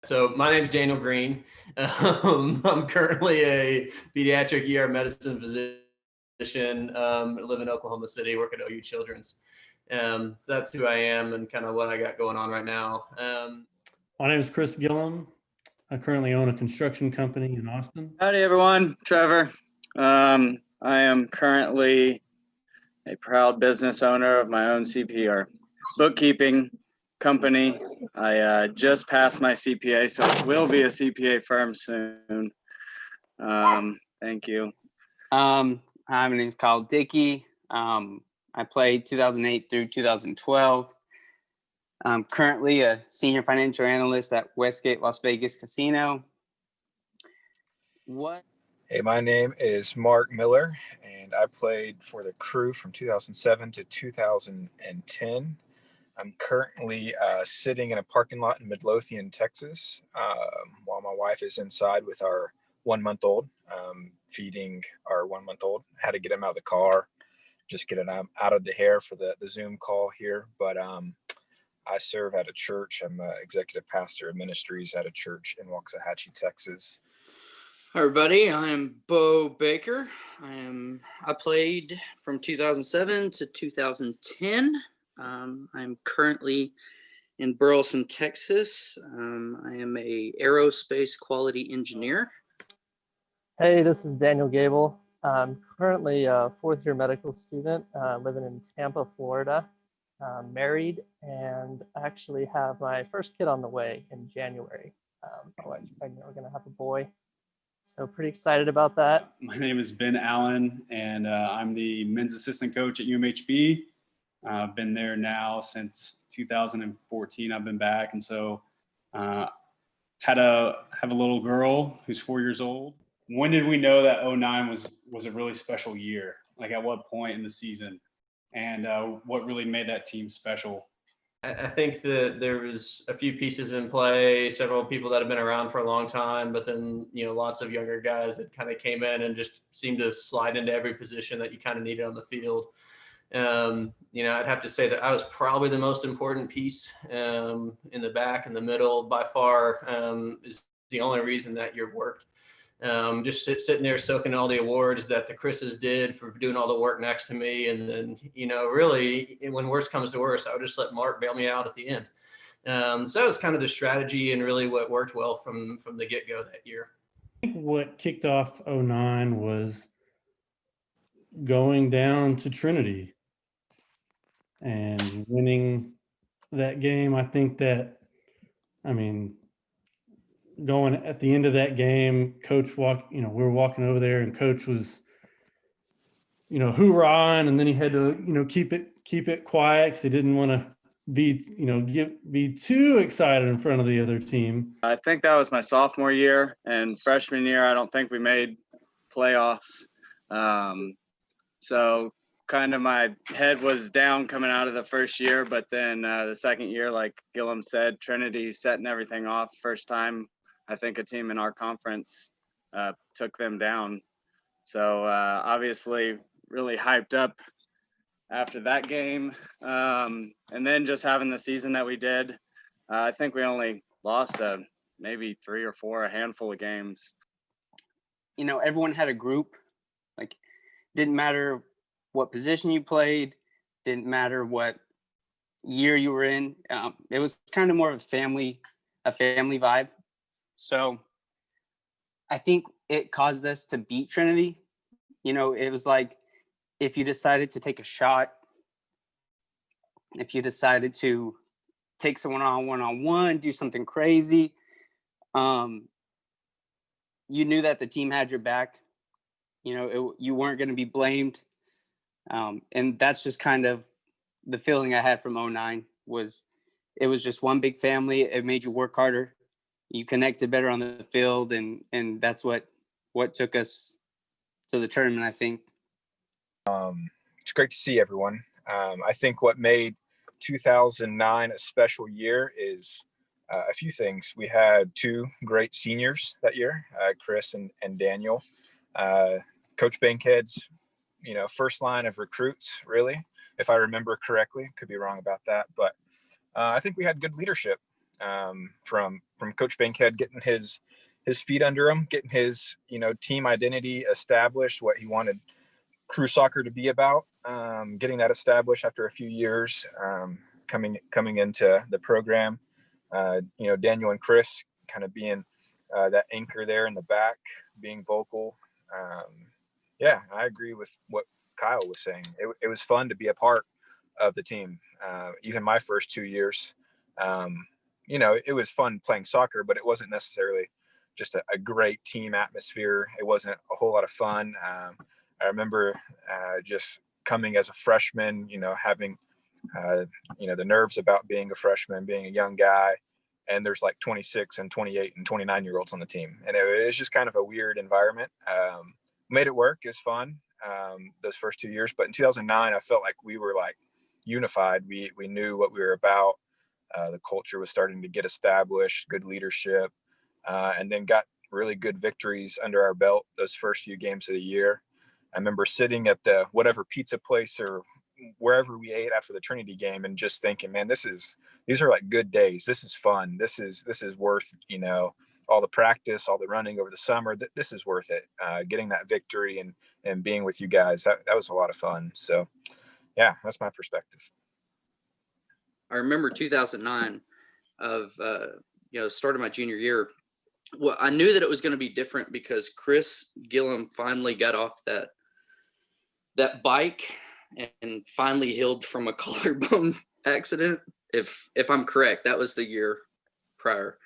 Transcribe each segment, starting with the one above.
So my name's Daniel Green. I'm currently a pediatric ER medicine physician. I live in Oklahoma City, work at OU Children's. So that's who I am and kind of what I got going on right now. My name is Chris Gillum. I currently own a construction company in Austin. Howdy, everyone. Trevor. I am currently a proud business owner of my own CPA bookkeeping company. I just passed my CPA, so it will be a CPA firm soon. Thank you. Hi, my name is Kyle Dickey. I played 2008 through 2012. I'm currently a senior financial analyst at Westgate Las Vegas Casino. Hey, my name is Mark Miller, and I played for the Crew from 2007 to 2010. I'm currently sitting in a parking lot in Midlothian, Texas, while my wife is inside with our 1-month-old, feeding our 1-month-old. I had to get him out of the car, just get him out of the hair for the Zoom call here. But I serve at a church. I'm an executive pastor of ministries at a church in Waxahachie, Texas. Hi, everybody. I'm Bo Baker. I played from 2007 to 2010. I'm currently in Burleson, Texas. I am a aerospace quality engineer. Hey, this is Daniel Gable. I'm currently a fourth-year medical student living in Tampa, Florida. Married, and actually have my first kid on the way in January. My wife's pregnant. We're going to have a boy. So pretty excited about that. My name is Ben Allen, and I'm the men's assistant coach at UMHB. I've been there now since 2014. I've been back, and so have a little girl who's 4 years old. When did we know that 2009 was a really special year? Like at what point in the season? And what really made that team special? I think that there was a few pieces in play, several people that have been around for a long time, but then, lots of younger guys that kind of came in and just seemed to slide into every position that you kind of needed on the field. I'd have to say that I was probably the most important piece in the back and the middle by far, is the only reason that year worked. Just sitting there soaking all the awards that the Chris's did for doing all the work next to me. And then, really when worst comes to worst, I would just let Mark bail me out at the end. So that was kind of the strategy and really what worked well from the get-go that year. I think what kicked off 2009 was going down to Trinity and winning that game. I think that, going at the end of that game, coach we were walking over there and coach was, hoorahing, and then he had to, keep it quiet because he didn't want to be too excited in front of the other team. I think that was my sophomore year, and freshman year, I don't think we made playoffs. So kind of my head was down coming out of the first year, but then the second year, like Gillum said, Trinity setting everything off. First time I think a team in our conference took them down. So obviously really hyped up after that game. And then just having the season that we did, I think we only lost maybe 3 or 4, a handful of games. Everyone had a group. Like, didn't matter what position you played, didn't matter what year you were in. It was kind of more of a family vibe. So I think it caused us to beat Trinity. It was like if you decided to take a shot, if you decided to take someone on one-on-one, do something crazy, you knew that the team had your back. You weren't going to be blamed. And that's just kind of the feeling I had from 2009 was it was just one big family. It made you work harder. You connected better on the field, and that's what took us to the tournament, I think. It's great to see everyone. I think what made 2009 a special year is a few things. We had 2 great seniors that year, Chris and Daniel. Coach Bankhead's, first line of recruits, really, if I remember correctly. Could be wrong about that, but I think we had good leadership. from Coach Bankhead getting his feet under him, getting his, team identity established, what he wanted crew soccer to be about, getting that established after a few years, coming into the program. Daniel and Chris kind of being that anchor there in the back, being vocal. I agree with what Kyle was saying. It was fun to be a part of the team. Even my first 2 years, it was fun playing soccer, but it wasn't necessarily just a great team atmosphere. It wasn't a whole lot of fun. I remember just coming as a freshman, having, the nerves about being a freshman, being a young guy, and there's like 26 and 28 and 29-year-olds on the team. And it was just kind of a weird environment. Made it work. It was fun those first 2 years. But in 2009, I felt like we were like unified. We knew what we were about. The culture was starting to get established, good leadership, and then got really good victories under our belt those first few games of the year. I remember sitting at the whatever pizza place or wherever we ate after the Trinity game and just thinking, man, these are like good days. This is fun. This is worth, all the practice, all the running over the summer. This is worth it. Getting that victory and being with you guys, that was a lot of fun. So yeah, that's my perspective. I remember 2009 of, start of my junior year. Well, I knew that it was going to be different because Chris Gillum finally got off that bike and finally healed from a collarbone accident. If I'm correct, that was the year prior.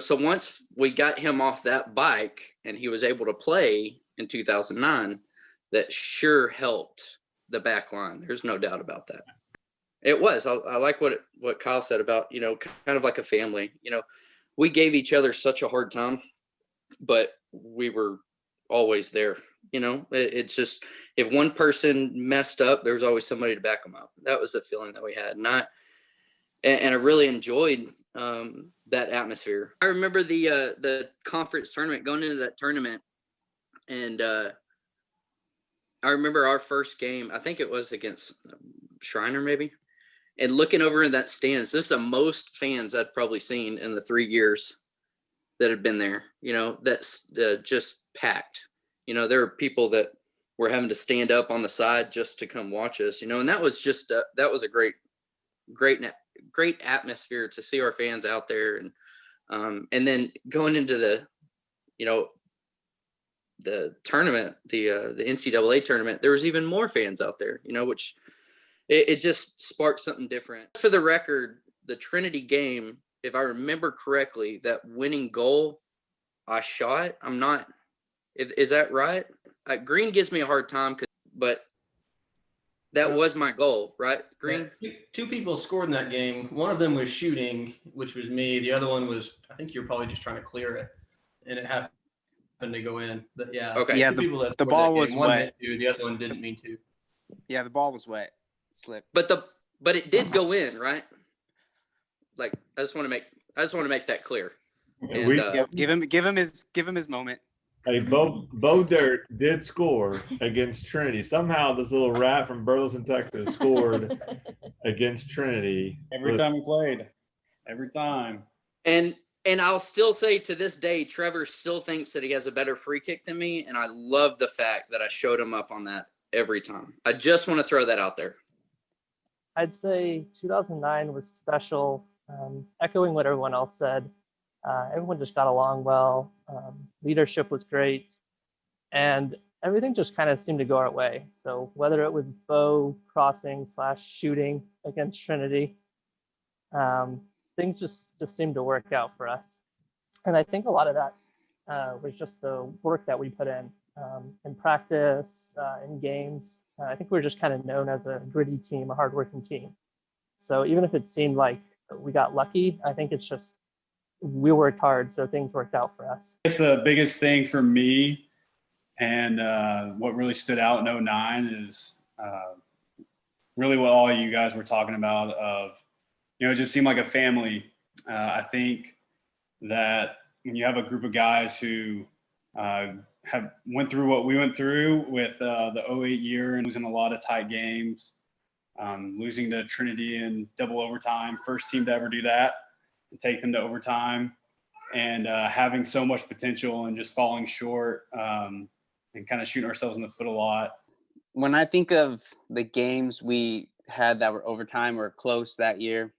So once we got him off that bike and he was able to play in 2009, that sure helped the back line. There's no doubt about that. It was. I like what Kyle said about, kind of like a family. We gave each other such a hard time, but we were always there. It's just, if one person messed up, there was always somebody to back them up. That was the feeling that we had. And I really enjoyed that atmosphere. I remember the conference tournament, going into that tournament, and I remember our first game, I think it was against Shriner maybe, and looking over in that stands. This is the most fans I'd probably seen in the 3 years that had been there. That's just packed. There were people that were having to stand up on the side just to come watch us, and that was just that was a great atmosphere to see our fans out there. And then going into the tournament, the NCAA tournament, there was even more fans out there, which it just sparked something different. For the record, the Trinity game, if I remember correctly, that winning goal I shot, is that right? Green gives me a hard time, but that was my goal, right? Green? Yeah, two people scored in that game. One of them was shooting, which was me. The other one was, I think you're probably just trying to clear it, and it happened to go in. But yeah, okay. Yeah, people that the ball was one wet. meant to, the other one didn't mean to. Yeah, the ball was wet. Slipped. But it did go in, right? Like, I just want to make that clear. And, Give him his moment. Hey, Bo Dirt did score against Trinity. Somehow this little rat from Burleson, Texas scored against Trinity. Every time we played. Every time. And I'll still say to this day, Trevor still thinks that he has a better free kick than me. And I love the fact that I showed him up on that every time. I just want to throw that out there. I'd say 2009 was special. Echoing what everyone else said, everyone just got along well. Leadership was great, and everything just kind of seemed to go our way. So whether it was Bo crossing / shooting against Trinity, things just seemed to work out for us. And I think a lot of that was just the work that we put in practice, in games. I think we're just kind of known as a gritty team, a hardworking team. So even if it seemed like we got lucky, I think it's just we worked hard, so things worked out for us. I guess the biggest thing for me and what really stood out in 2009 is really what all you guys were talking about of, it just seemed like a family. I think that when you have a group of guys who have went through what we went through with the 2008 year and losing a lot of tight games, losing to Trinity in double overtime, first team to ever do that. take them to overtime, and having so much potential and just falling short and kind of shooting ourselves in the foot a lot. When I think of the games we had that were overtime or close that year,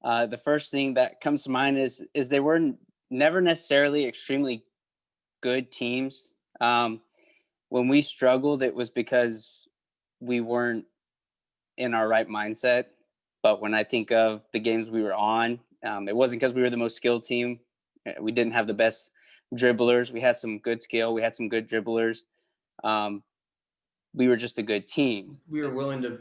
the first thing that comes to mind is they were never necessarily extremely good teams. When we struggled, it was because we weren't in our right mindset. But when I think of the games we were on, it wasn't because we were the most skilled team. We didn't have the best dribblers. We had some good skill. We had some good dribblers. We were just a good team. We were willing to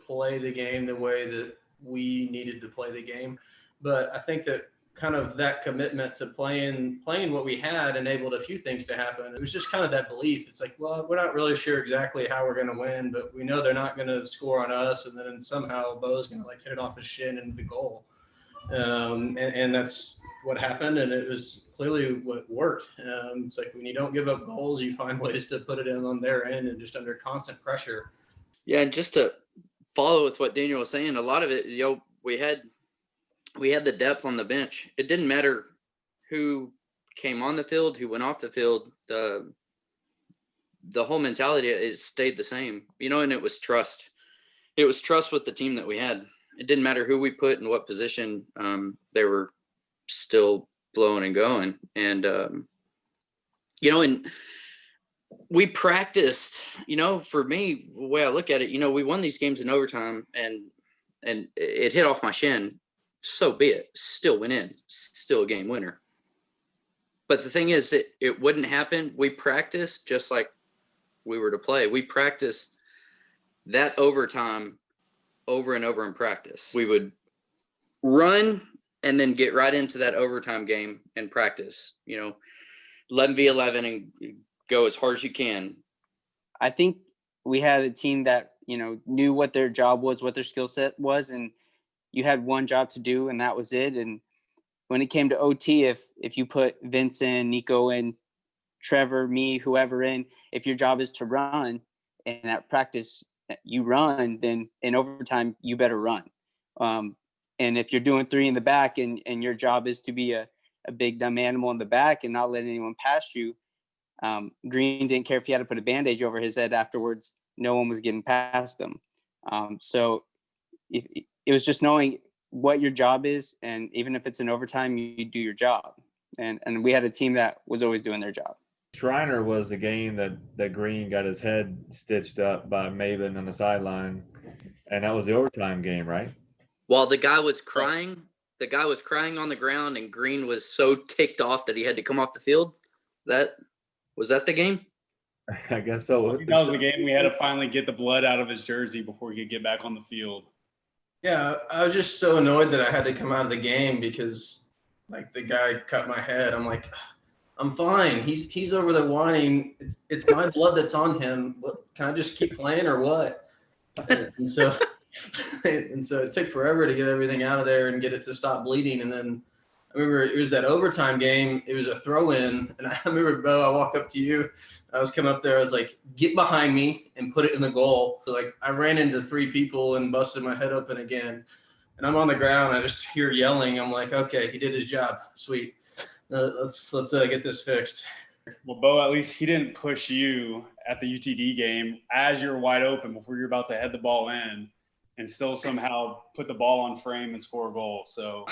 play the game the way that we needed to play the game. But I think that kind of that commitment to playing what we had enabled a few things to happen. It was just kind of that belief. It's like, well, we're not really sure exactly how we're going to win, but we know they're not going to score on us. And then somehow Bo's going to like hit it off his shin and the goal. And that's what happened. And it was clearly what worked. It's like when you don't give up goals, you find ways to put it in on their end and just under constant pressure. Yeah, and just to follow with what Daniel was saying, a lot of it, we had the depth on the bench. It didn't matter who came on the field, who went off the field. The whole mentality, it stayed the same, and it was trust. It was trust with the team that we had. It didn't matter who we put in what position. They were still blowing and going. And, and we practiced, for me, the way I look at it, we won these games in overtime and it hit off my shin. So be it. Still went in. Still a game winner. But the thing is, it wouldn't happen. We practiced just like we were to play. We practiced that overtime over and over in practice. We would run and then get right into that overtime game and practice, 11v11 and go as hard as you can. I think we had a team that, knew what their job was, what their skill set was, and you had one job to do, and that was it. And when it came to OT, if you put Vince in, Nico in, Trevor, me, whoever in, if your job is to run and at practice you run, then in overtime you better run. And if you're doing three in the back and your job is to be a big dumb animal in the back and not let anyone past you, Green didn't care if he had to put a bandage over his head afterwards. No one was getting past him. So it was just knowing what your job is, and even if it's in overtime, you do your job. And we had a team that was always doing their job. Shriner was the game that Green got his head stitched up by Maven on the sideline, and that was the overtime game, right? While the guy was crying on the ground, and Green was so ticked off that he had to come off the field. Was that the game? I guess so. I think that was the game we had to finally get the blood out of his jersey before he could get back on the field. Yeah, I was just so annoyed that I had to come out of the game because, like, the guy cut my head. I'm like, I'm fine. He's over there whining. It's my blood that's on him. Can I just keep playing or what? And so it took forever to get everything out of there and get it to stop bleeding. And then I remember it was that overtime game. It was a throw-in, and I remember, Bo, I walked up to you. I was coming up there. I was like, get behind me and put it in the goal. So, like, I ran into three people and busted my head open again. And I'm on the ground. I just hear yelling. I'm like, okay, he did his job. Sweet. Let's get this fixed. Well, Bo, at least he didn't push you at the UTD game as you're wide open before you're about to head the ball in and still somehow put the ball on frame and score a goal. So,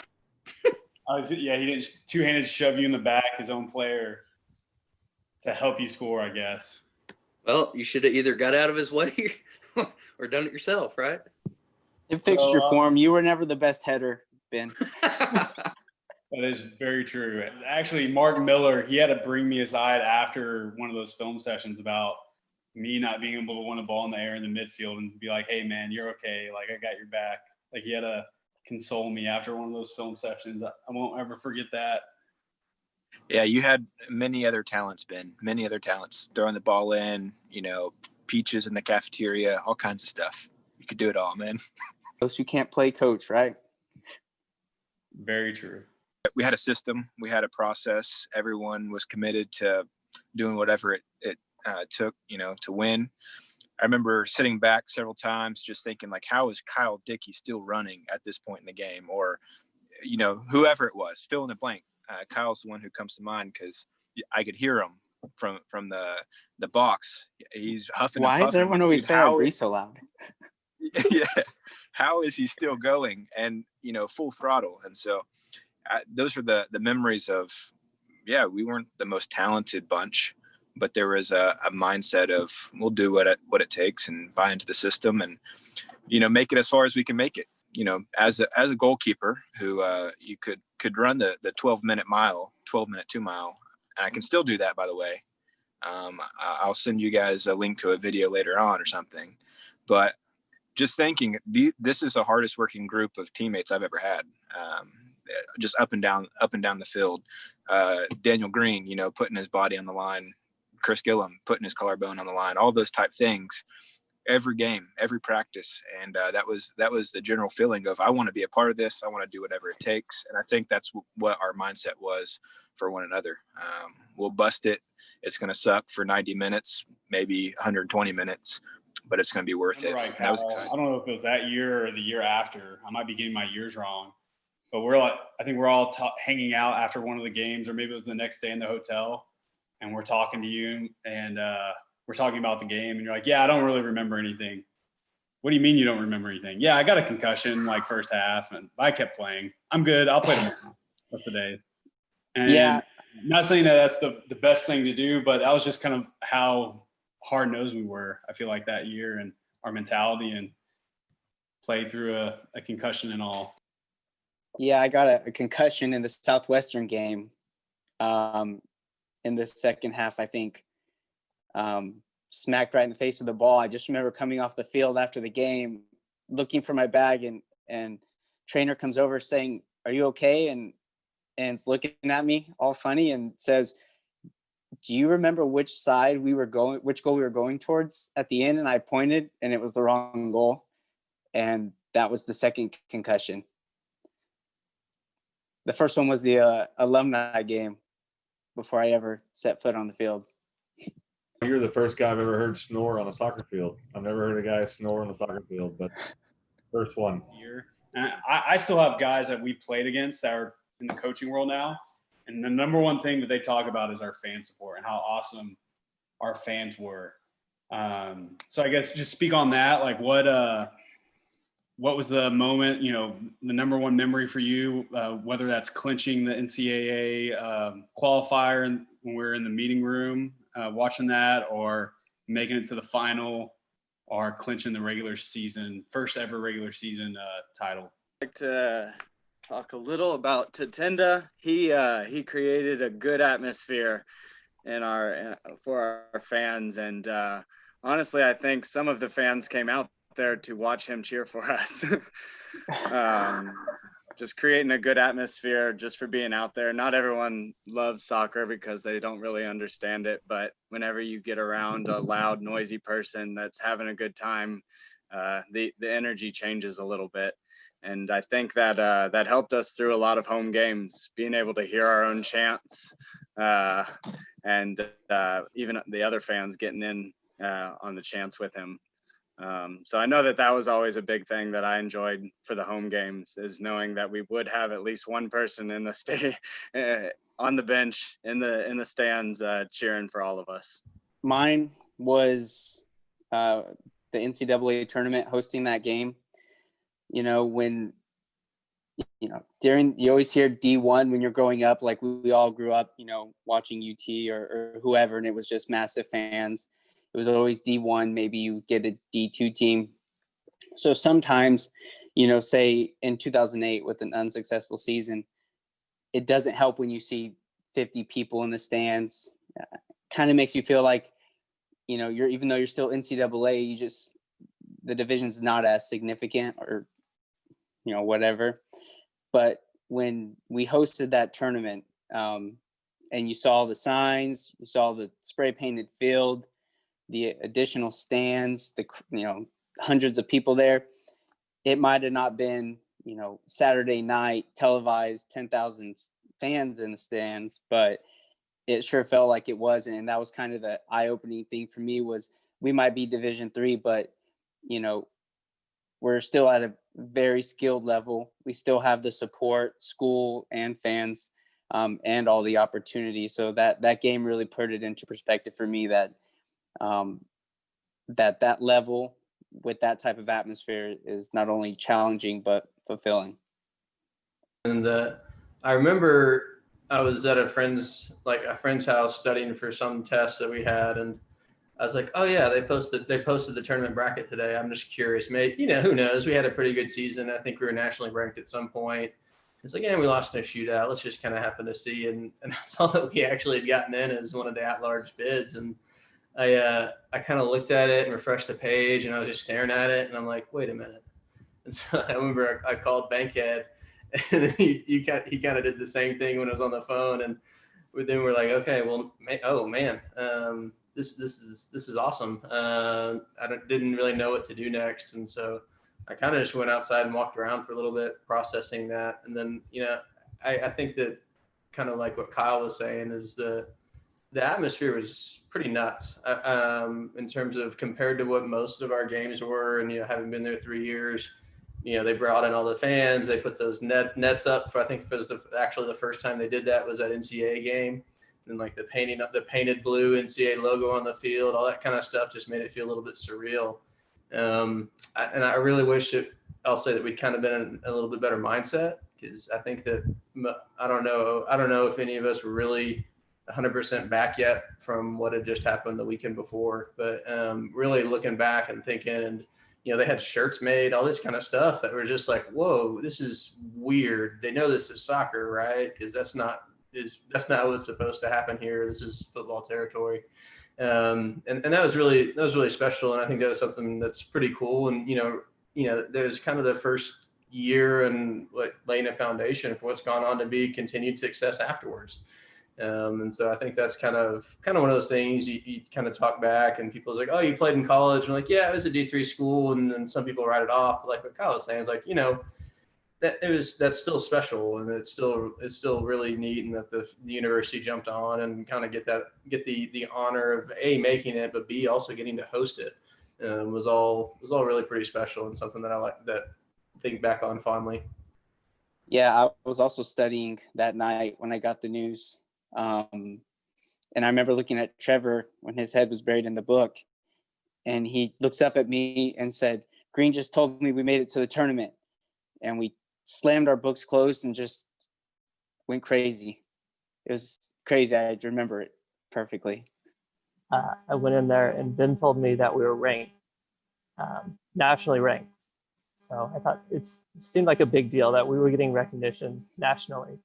he didn't two-handed shove you in the back, his own player, to help you score, I guess. Well, you should have either got out of his way or done it yourself, right? It fixed your form. You were never the best header, Ben. That is very true. Actually, Mark Miller, he had to bring me aside after one of those film sessions about me not being able to win a ball in the air in the midfield and be like, hey, man, you're okay. Like, I got your back. Like, he had to console me after one of those film sessions. I won't ever forget that. Yeah, you had many other talents, Ben. Many other talents. Throwing the ball in, peaches in the cafeteria, all kinds of stuff. You could do it all, man. Those who can't play coach, right? Very true. We had a system. We had a process. Everyone was committed to doing whatever it took, to win. I remember sitting back several times just thinking, like, how is Kyle Dickey still running at this point in the game? Or whoever it was, fill in the blank. Kyle's the one who comes to mind because I could hear him from the box. He's huffing and Why puffing. does everyone always say I breathe so loud? Yeah, how is he still going and full throttle? And so those are the memories of, we weren't the most talented bunch, but there was a mindset of we'll do what it takes and buy into the system and make it as far as we can make it. As a goalkeeper who you could run the 12-minute 2 mile, and I can still do that, by the way. I'll send you guys a link to a video later on or something, but just thinking this is the hardest working group of teammates I've ever had. Just up and down the field. Daniel Green, putting his body on the line. Chris Gillum putting his collarbone on the line. All those type things. Every game, every practice, and that was the general feeling of I want to be a part of this. I want to do whatever it takes, and I think that's what our mindset was for one another. We'll bust it. It's going to suck for 90 minutes, maybe 120 minutes. But it's going to be worth it. Right, That was Cal. exciting. I don't know if it was that year or the year after. I might be getting my years wrong. But I think we're all hanging out after one of the games, or maybe it was the next day in the hotel, and we're talking to you, and we're talking about the game, and you're like, yeah, I don't really remember anything. What do you mean you don't remember anything? Yeah, I got a concussion like first half, and I kept playing. I'm good. I'll play tomorrow. That's a day. And Yeah. Not saying that that's the best thing to do, but that was just kind of how hard-nosed we were, I feel like, that year, and our mentality, and play through a concussion and all. Yeah, I got a concussion in the Southwestern game in the second half, I think. Smacked right in the face of the ball. I just remember coming off the field after the game, looking for my bag, and trainer comes over saying, "Are you okay?" And it's looking at me all funny and says, "Do you remember which goal we were going towards at the end?" And I pointed, and it was the wrong goal. And that was the second concussion. The first one was the alumni game before I ever set foot on the field. You're the first guy I've ever heard snore on a soccer field. I've never heard a guy snore on a soccer field, but first one. And I still have guys that we played against that are in the coaching world now. And the number one thing that they talk about is our fan support and how awesome our fans were. So I guess just speak on that. Like what was the moment, the number one memory for you, whether that's clinching the NCAA qualifier when we were in the meeting room watching that, or making it to the final, or clinching the first ever regular season title. I'd like to talk a little about Tatenda. He created a good atmosphere for our fans, and honestly, I think some of the fans came out there to watch him cheer for us. Just creating a good atmosphere just for being out there. Not everyone loves soccer because they don't really understand it, but whenever you get around a loud, noisy person that's having a good time, the energy changes a little bit. And I think that that helped us through a lot of home games, being able to hear our own chants, and even the other fans getting in on the chants with him. So I know that was always a big thing that I enjoyed for the home games, is knowing that we would have at least one person in the on the bench in the stands cheering for all of us. Mine was the NCAA tournament, hosting that game. When you always hear D1 when you're growing up, like we all grew up, watching UT or whoever, and it was just massive fans. It was always D1, maybe you get a D2 team. So sometimes, say in 2008 with an unsuccessful season, it doesn't help when you see 50 people in the stands. Kind of makes you feel like, even though you're still NCAA, the division's not as significant, or, whatever. But when we hosted that tournament, and you saw the signs, you saw the spray painted field, the additional stands, hundreds of people there, it might have not been, Saturday night televised 10,000 fans in the stands, but it sure felt like it was. And that was kind of the eye-opening thing for me, was we might be Division III, but, we're still at very skilled level. We still have the support, school and fans, and all the opportunities. So that game really put it into perspective for me that that level with that type of atmosphere is not only challenging but fulfilling. And I remember I was at a friend's house studying for some test that we had, and I was like, oh yeah, they posted the tournament bracket today. I'm just curious, maybe, who knows? We had a pretty good season. I think we were nationally ranked at some point. It's like, yeah, we lost in a shootout. Let's just kind of happen to see. And I saw that we actually had gotten in as one of the at-large bids. And I kind of looked at it and refreshed the page, and I was just staring at it, and I'm like, wait a minute. And so I remember I called Bankhead, and he kind of did the same thing when I was on the phone. And then we're like, okay, well, this is awesome. I didn't really know what to do next, and so I kind of just went outside and walked around for a little bit, processing that. And then I think that kind of like what Kyle was saying is the atmosphere was pretty nuts in terms of compared to what most of our games were. And having been there 3 years, they brought in all the fans. They put those nets up for, I think it was actually the first time they did that was that NCAA game. And like the painted blue NCAA logo on the field, all that kind of stuff just made it feel a little bit surreal. And I really wish I'll say that we'd kind of been in a little bit better mindset, because I think that I don't know if any of us were really 100% back yet from what had just happened the weekend before. But really looking back and thinking, and they had shirts made, all this kind of stuff that were just like, whoa, this is weird. They know this is soccer, right? Because that's not what's supposed to happen here. This is football territory. And that was really special. And I think that was something that's pretty cool. And, there's kind of the first year and laying a foundation for what's gone on to be continued success afterwards. And so I think that's kind of one of those things you kind of talk back, and people's like, oh, you played in college. And like, yeah, it was a D3 school. And then some people write it off. But like what Kyle was saying is like, that's still special, and it's still really neat, and that the university jumped on and kind of get the honor of A, making it, but B, also getting to host it was all really pretty special, and something that I think back on fondly. Yeah, I was also studying that night when I got the news. And I remember looking at Trevor when his head was buried in the book, and he looks up at me and said, Green just told me we made it to the tournament. And we slammed our books closed and just went crazy. It was crazy. I remember it perfectly. I went in there, and Ben told me that we were ranked, nationally ranked. So I thought it seemed like a big deal that we were getting recognition nationally,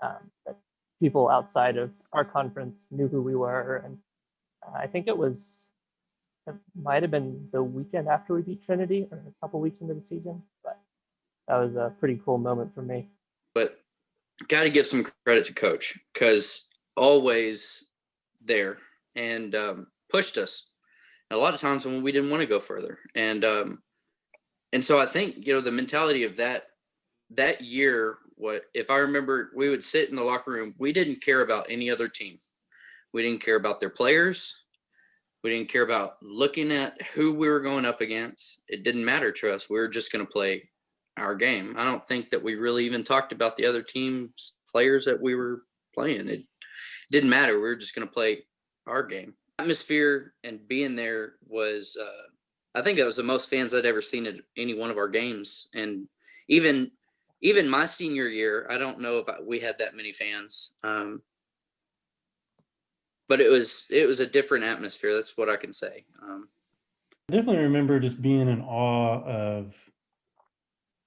that people outside of our conference knew who we were. And I think it might have been the weekend after we beat Trinity, or a couple weeks into the season, but that was a pretty cool moment for me. But got to give some credit to Coach, because always there and pushed us a lot of times when we didn't want to go further. And so I think, the mentality of that year, if I remember, we would sit in the locker room. We didn't care about any other team. We didn't care about their players. We didn't care about looking at who we were going up against. It didn't matter to us. We were just going to play our game. I don't think that we really even talked about the other team's players that we were playing. It didn't matter. We were just going to play our game. Atmosphere and being there was, I think that was the most fans I'd ever seen at any one of our games. And even my senior year, I don't know if we had that many fans. But it was a different atmosphere. That's what I can say. I definitely remember just being in awe of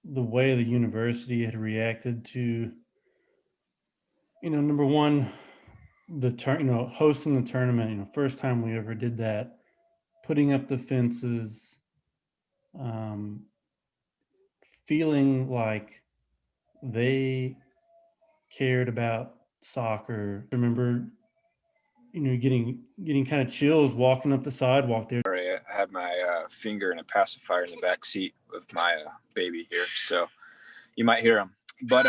the way the university had reacted to, number one, hosting the tournament, first time we ever did that, putting up the fences, feeling like they cared about soccer. I remember, getting kind of chills walking up the sidewalk there. I have my finger in a pacifier in the back seat of my baby here, so you might hear him. But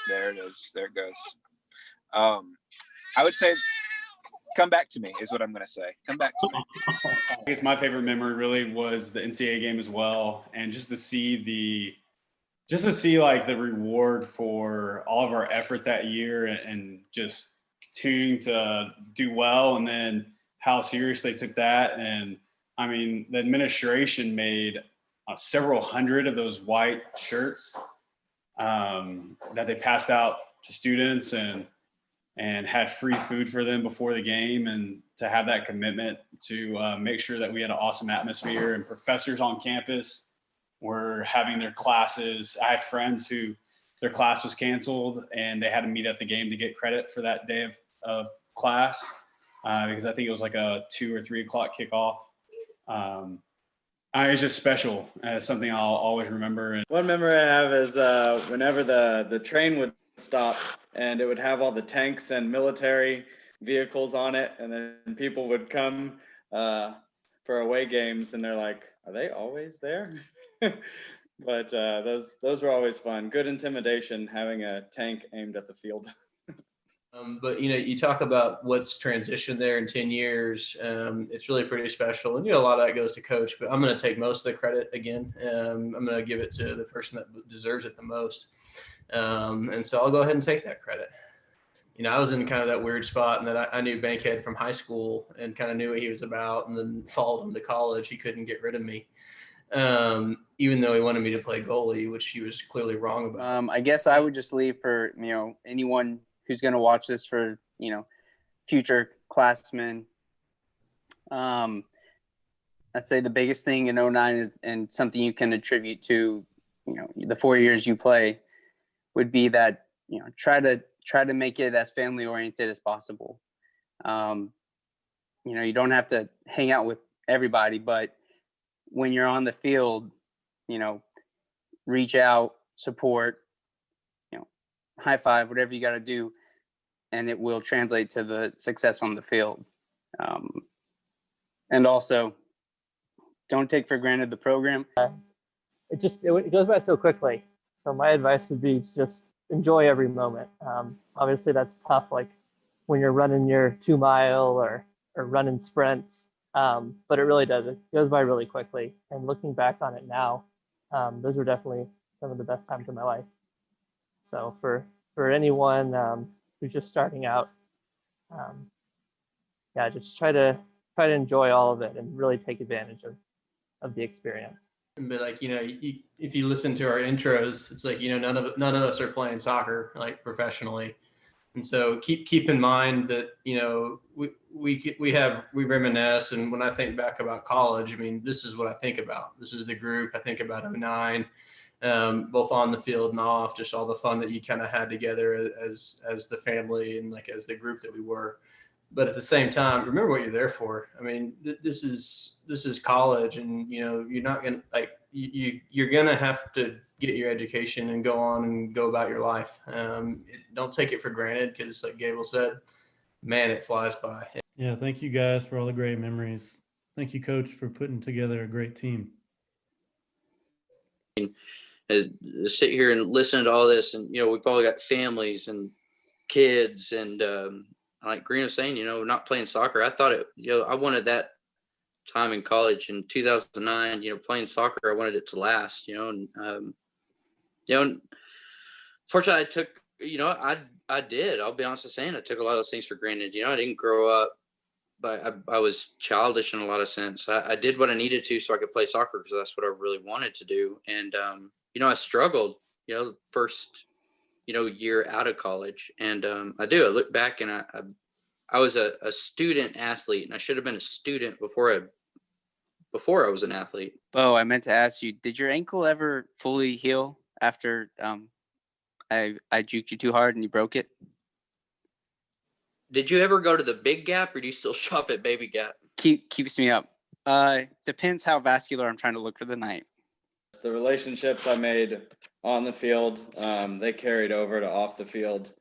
there it is. There it goes. I would say come back to me is what I'm going to say. Come back to me. I guess my favorite memory really was the NCAA game as well, and just to see like the reward for all of our effort that year and just continuing to do well, and then how serious they took that. And I mean, the administration made several hundred of those white shirts that they passed out to students and had free food for them before the game, and to have that commitment to make sure that we had an awesome atmosphere, and professors on campus were having their classes. I had friends who their class was canceled and they had to meet at the game to get credit for that day of class because I think it was like a 2 or 3 o'clock kickoff. It's just special. It's something I'll always remember. And one memory I have is whenever the train would stop and it would have all the tanks and military vehicles on it, and then people would come for away games, and they're like, "Are they always there?" But those were always fun. Good intimidation, having a tank aimed at the field. But you talk about what's transitioned there in 10 years. It's really pretty special, and a lot of that goes to coach. But I'm going to take most of the credit again. I'm going to give it to the person that deserves it the most, and so I'll go ahead and take that credit. I was in kind of that weird spot, and that I knew Bankhead from high school and kind of knew what he was about, and then followed him to college. He couldn't get rid of me, even though he wanted me to play goalie, which he was clearly wrong about. I guess I would just leave for anyone who's going to watch this, for future classmen. I'd say the biggest thing in 09 is, and something you can attribute to the 4 years you play, would be that try to make it as family oriented as possible. You don't have to hang out with everybody, but when you're on the field, reach out, support, high five, whatever you got to do, and it will translate to the success on the field. And also, don't take for granted the program. It goes by so quickly. So my advice would be just enjoy every moment. Obviously that's tough, like when you're running your 2 mile or running sprints, but it really does. It goes by really quickly. And looking back on it now, those were definitely some of the best times of my life. So for anyone who's just starting out, just try to enjoy all of it and really take advantage of the experience. But like if you listen to our intros, it's like none of us are playing soccer like professionally, and so keep in mind that we reminisce, and when I think back about college, I mean, this is what I think about. This is the group I think about. 09, both on the field and off, just all the fun that you kind of had together as the family and like as the group that we were. But at the same time, remember what you're there for. I mean, this is college, and you're not gonna you're gonna have to get your education and go on and go about your life. Don't take it for granted, because like Gable said, man, it flies by. Yeah, thank you guys for all the great memories. Thank you, Coach, for putting together a great team. As sit here and listen to all this, and we've all got families and kids, and like Green was saying, not playing soccer. I thought I wanted that time in college in 2009, playing soccer. I wanted it to last, and fortunately I took, I did, I'll be honest with saying, I took a lot of those things for granted. I didn't grow up, but I was childish in a lot of sense. I did what I needed to so I could play soccer, because that's what I really wanted to do. And, I struggled, first, year out of college. And I look back, and I was a student athlete, and I should have been a student before I was an athlete. Bo, I meant to ask you, did your ankle ever fully heal after I juked you too hard and you broke it? Did you ever go to the Big Gap, or do you still shop at Baby Gap? Keeps me up. Depends how vascular I'm trying to look for the night. The relationships I made on the field, they carried over to off the field.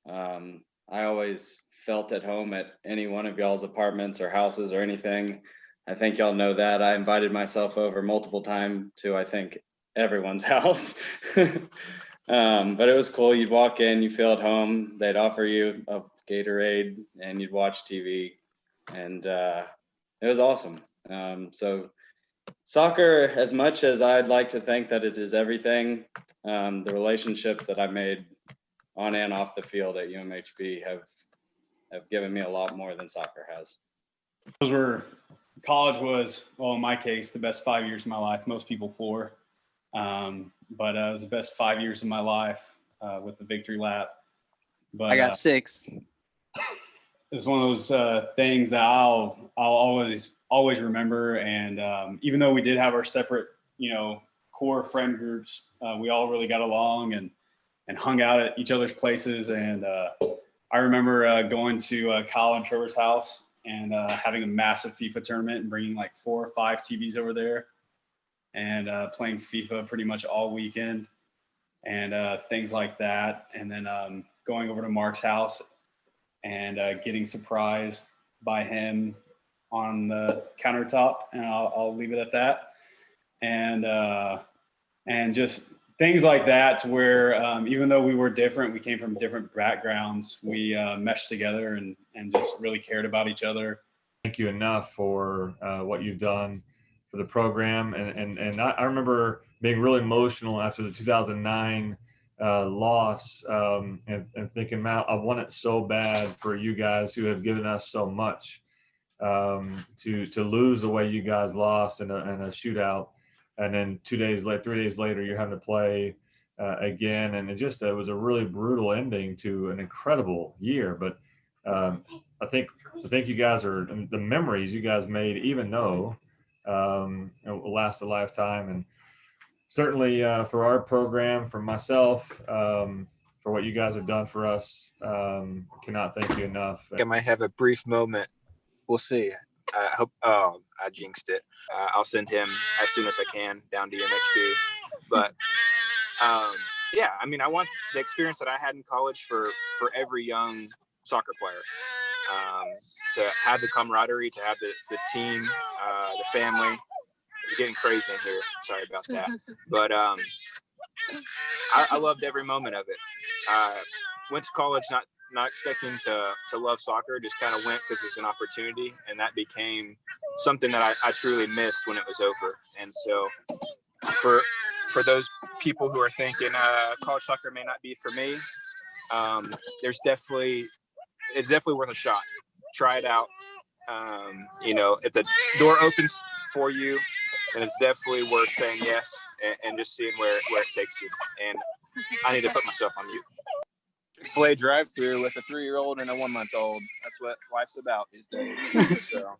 I always felt at home at any one of y'all's apartments or houses or anything. I think y'all know that. I invited myself over multiple times to, I think, everyone's house. But it was cool. You'd walk in, you feel at home. They'd offer you a Gatorade, and you'd watch TV. and it was awesome. So soccer, as much as I'd like to think that it is everything, the relationships that I made on and off the field at UMHB have given me a lot more than soccer has. College was, well, in my case, the best 5 years of my life. Most people 4. But it was the best 5 years of my life with the victory lap. But I got 6. It's one of those things that I'll always remember. And even though we did have our separate, core friend groups, we all really got along and hung out at each other's places. And I remember going to Kyle and Trevor's house and having a massive FIFA tournament and bringing like 4 or 5 TVs over there and playing FIFA pretty much all weekend and things like that. And then going over to Mark's house and getting surprised by him on the countertop, and I'll leave it at that. And just things like that, to where even though we were different, we came from different backgrounds, we meshed together and just really cared about each other. Thank you enough for what you've done for the program. And I remember being really emotional after the 2009 loss and thinking, man, I want it so bad for you guys who have given us so much, to lose the way you guys lost in a shootout. And then 3 days later, you're having to play again. And it was a really brutal ending to an incredible year. But I think you guys the memories you guys made, even though it will last a lifetime. And certainly for our program, for myself, for what you guys have done for us, cannot thank you enough. I might have a brief moment. We'll see. I hope. Oh, I jinxed it. I'll send him as soon as I can down to UMHB. But yeah, I mean, I want the experience that I had in college for every young soccer player. To have the camaraderie, to have the team, the family. It's getting crazy in here. Sorry about that. But I loved every moment of it. Went to college not expecting to love soccer, just kind of went because it was an opportunity, and that became something that I truly missed when it was over. And so for those people who are thinking college soccer may not be for me, it's definitely worth a shot. Try it out. If the door opens for you, then it's definitely worth saying yes and just seeing where it takes you. And I need to put myself on mute. Filet drive-through with a 3-year-old and a 1-month-old. That's what life's about these days. So